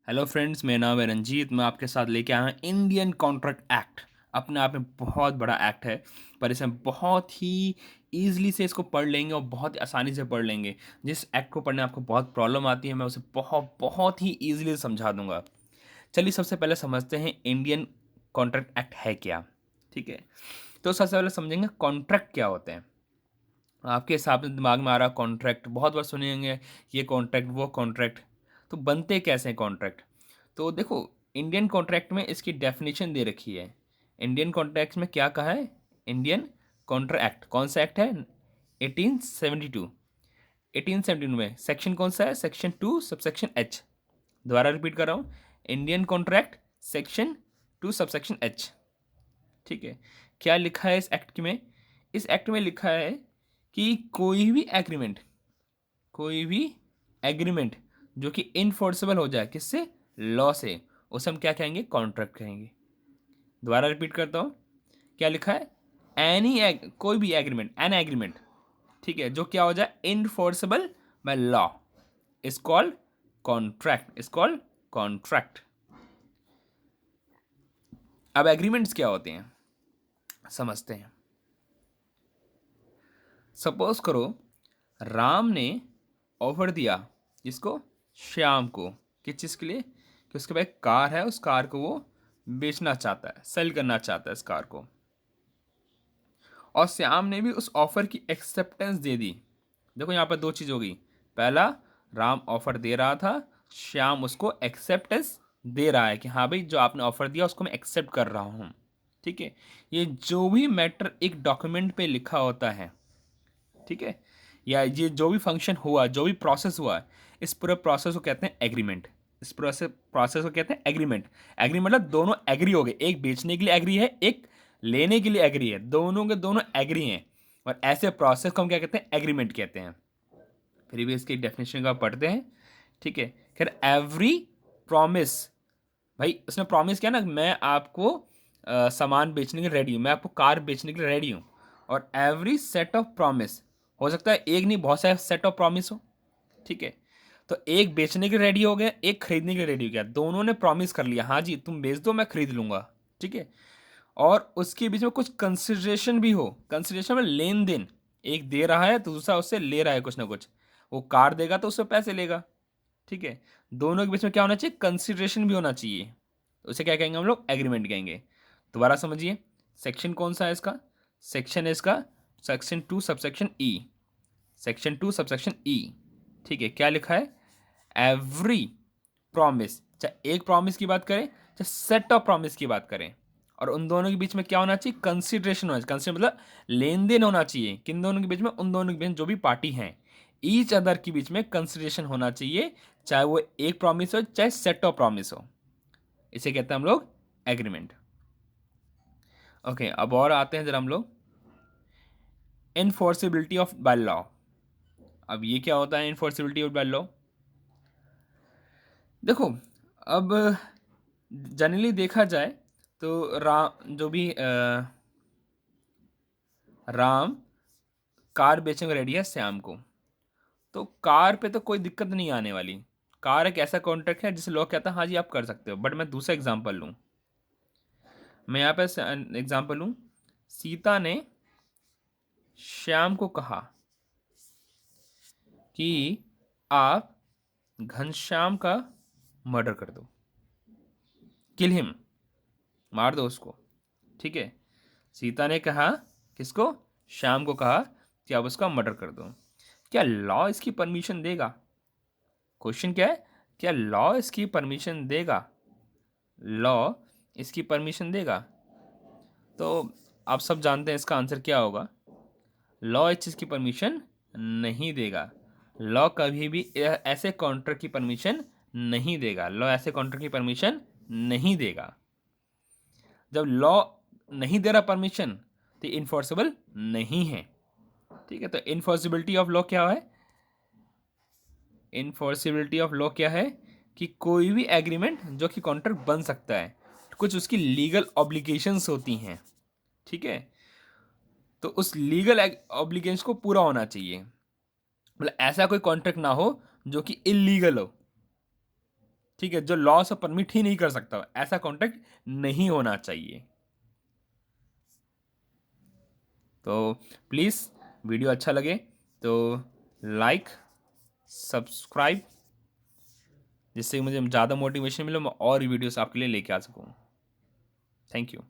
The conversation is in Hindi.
हेलो फ्रेंड्स, मेरा नाम है रंजीत। मैं आपके साथ लेके आया हूँ इंडियन कॉन्ट्रैक्ट एक्ट। अपने आप में बहुत बड़ा एक्ट है, पर इसे हम बहुत ही ईजिली से इसको पढ़ लेंगे और बहुत आसानी से पढ़ लेंगे। जिस एक्ट को पढ़ने आपको बहुत प्रॉब्लम आती है, मैं उसे बहुत बहुत ही ईजिली समझा दूंगा। चलिए सबसे पहले समझते हैं इंडियन कॉन्ट्रैक्ट एक्ट है क्या। ठीक है, तो सबसे पहले समझेंगे कॉन्ट्रैक्ट क्या होते हैं। आपके हिसाब से दिमाग में आ रहा कॉन्ट्रैक्ट, बहुत बार सुनेंगे ये कॉन्ट्रैक्ट वो कॉन्ट्रैक्ट। तो बनते कैसे हैं कॉन्ट्रैक्ट? तो देखो, इंडियन कॉन्ट्रैक्ट में इसकी डेफिनेशन दे रखी है। इंडियन कॉन्ट्रैक्ट में क्या कहा है? इंडियन कॉन्ट्रैक्ट कौन सा एक्ट है? 1872। 1872 में सेक्शन कौन सा है? Section 2 subsection H. दोबारा रिपीट कर रहा हूँ, Indian contract section 2 subsection H. ठीक है, क्या लिखा है इस एक्ट में? इस एक्ट में लिखा है कि कोई भी एग्रीमेंट जो कि इनफोर्सेबल हो जाए, किससे? लॉ से, उसे हम क्या कहेंगे? कॉन्ट्रैक्ट कहेंगे। दोबारा रिपीट करता हूँ, क्या लिखा है? कोई भी एग्रीमेंट, एन एग्रीमेंट, ठीक है, जो क्या हो जाए? Enforceable by law, is called contract, is called contract. अब एग्रीमेंट्स क्या होते हैं समझते हैं। सपोज करो राम ने ऑफर दिया, जिसको? श्याम को। किस चीज़ के लिए? कि उसके पास एक कार है, उस कार को वो बेचना चाहता है, सेल करना चाहता है इस कार को। और श्याम ने भी उस ऑफर की एक्सेप्टेंस दे दी। देखो यहाँ पर दो चीज़ हो गई। पहला, राम ऑफर दे रहा था, श्याम उसको एक्सेप्टेंस दे रहा है कि हाँ भाई, जो आपने ऑफर दिया उसको मैं एक्सेप्ट कर रहा हूँ। ठीक है, ये जो भी मैटर एक डॉक्यूमेंट पे लिखा होता है, ठीक है, या ये जो भी फंक्शन हुआ, जो भी प्रोसेस हुआ, इस पूरे प्रोसेस को कहते हैं एग्रीमेंट। इस प्रोसेस को कहते हैं एग्रीमेंट। एग्री मतलब दोनों एग्री हो गए, एक बेचने के लिए एग्री है, एक लेने के लिए एग्री है, दोनों के दोनों एग्री हैं। और ऐसे प्रोसेस को हम क्या कहते हैं? एग्रीमेंट कहते हैं। फिर भी इसकी डेफिनेशन का पढ़ते हैं। ठीक है, खैर एवरी प्रॉमिस, भाई उसने प्रॉमिस किया ना, मैं आपको सामान बेचने के लिए रेडी हूँ, मैं आपको कार बेचने के लिए रेडी हूँ। और एवरी सेट ऑफ प्रॉमिस, हो सकता है एक नहीं बहुत सारे सेट ऑफ प्रॉमिस हो। ठीक है, तो एक बेचने के रेडी हो गया, एक खरीदने के रेडी हो गया, दोनों ने प्रॉमिस कर लिया, हाँ जी तुम बेच दो मैं खरीद लूंगा। ठीक है, और उसके बीच में कुछ कंसिडरेशन भी हो। कंसिडरेशन में लेन देन, एक दे रहा है तो दूसरा उससे ले रहा है कुछ ना कुछ। वो कार देगा तो उससे पैसे लेगा। ठीक है, दोनों के बीच में क्या होना चाहिए? कंसिडरेशन भी होना चाहिए। तो उसे क्या कहेंगे हम लोग? एग्रीमेंट कहेंगे। दोबारा समझिए, सेक्शन कौन सा है इसका? सेक्शन है इसका सेक्शन 2 सबसेक्शन ई। सेक्शन 2 सबसेक्शन ई। ठीक है, क्या लिखा है? एवरी प्रॉमिस, चाहे एक प्रॉमिस की बात करें, चाहे सेट ऑफ प्रॉमिस की बात करें, और उन दोनों के बीच में क्या होना चाहिए? कंसिडरेशन होना चाहिए। कंसिडर मतलब लेन देन होना चाहिए। किन दोनों के बीच में? उन दोनों के बीच में जो भी पार्टी हैं, ईच अदर के बीच में कंसिडरेशन होना चाहिए, चाहे वो एक प्रॉमिस हो चाहे सेट ऑफ प्रॉमिस हो। इसे कहते हैं हम लोग एग्रीमेंट। ओके, अब और आते हैं जरा हम लोग इनफोर्सिबिलिटी ऑफ बाय लॉ। अब ये क्या होता है इनफोर्सिबिलिटी ऑफ बाय लॉ? देखो, अब जनरली देखा जाए तो राम कार बेचने को रेडी है श्याम को। तो कार पे तो कोई दिक्कत नहीं आने वाली। कार एक ऐसा कॉन्ट्रैक्ट है जिसे लोग कहता है हाँ जी आप कर सकते हो। बट मैं दूसरा एग्जांपल लूँ, मैं यहाँ पे एग्जांपल लूँ। सीता ने श्याम को कहा कि आप घनश्याम का मर्डर कर दो, किल हिम, मार दो उसको। ठीक है, सीता ने कहा, किसको? श्याम को कहा कि आप उसका मर्डर कर दो। क्या लॉ इसकी परमिशन देगा? क्वेश्चन क्या है? क्या लॉ इसकी परमिशन देगा? लॉ इसकी परमिशन देगा? तो आप सब जानते हैं इसका आंसर क्या होगा। लॉ इस चीज़ की परमिशन नहीं देगा। लॉ कभी भी ऐसे कॉन्ट्रैक्ट की परमिशन नहीं देगा। लॉ ऐसे कॉन्ट्रैक्ट की परमिशन नहीं देगा। जब लॉ नहीं दे रहा परमिशन, तो इन्फोर्सेबल नहीं है। ठीक है, तो इन्फोर्सिबिलिटी ऑफ लॉ क्या है? इनफोर्सिबिलिटी ऑफ लॉ क्या है? कि कोई भी एग्रीमेंट जो कि कॉन्ट्रैक्ट बन सकता है, कुछ उसकी लीगल ऑब्लिगेशंस होती हैं। ठीक है, तो उस लीगल ऑब्लिगेशंस को पूरा होना चाहिए। मतलब ऐसा कोई कॉन्ट्रैक्ट ना हो जो कि इलीगल हो। ठीक है, जो लॉस ऑफ परमिट ही नहीं कर सकता, ऐसा कॉन्ट्रैक्ट नहीं होना चाहिए। तो प्लीज़ वीडियो अच्छा लगे तो लाइक, सब्सक्राइब, जिससे मुझे ज़्यादा मोटिवेशन मिले, मैं और वीडियोस आपके लिए लेके आ सकूँ। Thank you.